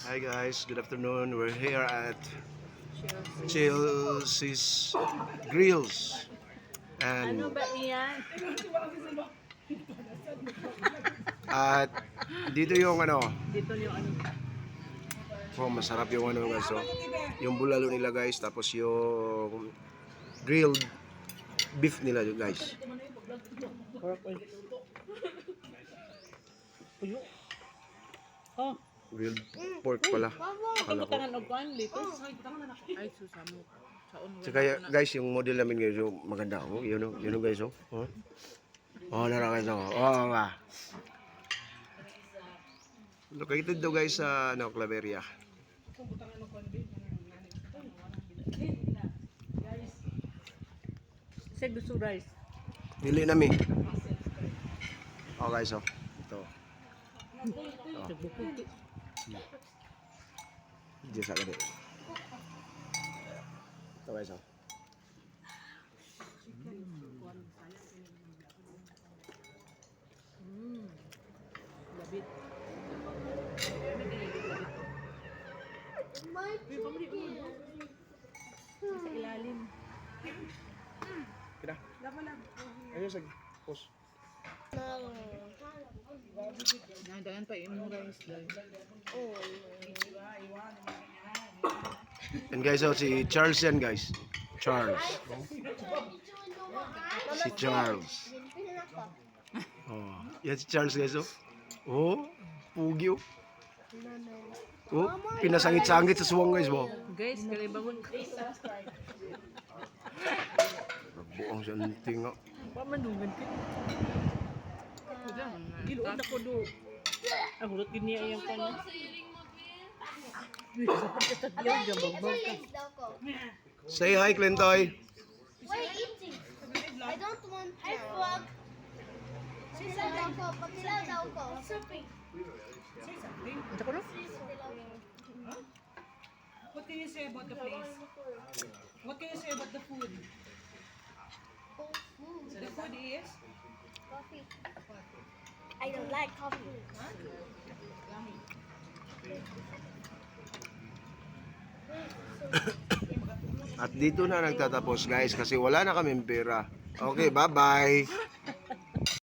Hi guys, good afternoon. We're here at Chelsea's Grills. And Ano ba iyan? at dito yung ano, Dito yung ano. oh, masarap yung ano guys, oh. Yung bulalo nila guys, tapos yung grilled beef nila guys. Puyo. Oh, Grilled pork pala. Akala ko. tangan og kuan dito. Ay susamo. Saon So kaya guys, yung model namin guys, yung maganda oh, yun oh guys oh. Oh, nara guys oh. Oh, nga. Located daw guys sa ano, Claveria. Sa gusto rice. Dili nami. Oh guys oh. Ito. Nagbukuti. Diyan sa gani. Ito guys oh. Labit. Sa ilalim. Kira. Ayun sa post. Nandaan pa yung rice guys. And guys oh, si Charles yan guys. Charles. Oh. Si Charles. Oh, yan si Charles guys oh. Oh, pugi oh. Oh, pinasangit-sangit sa suwang guys mo. Guys, kalibangon. Buong siya nanting oh. Pa mandugan kit. Giluod ako do. Ang hurot gid niya iyang kan. Sa diyan gambag ka. Say hi, Clintoy. Wait, eating. I don't want to. Hi, Frog. Sisa daw ko. Pagkilaw daw ko. Surfing. Ito ko no? What can you say about the place? What can you say about the food? The food is? Coffee. I don't like coffee. At dito na nagtatapos guys kasi wala na kaming pera. Okay, bye-bye.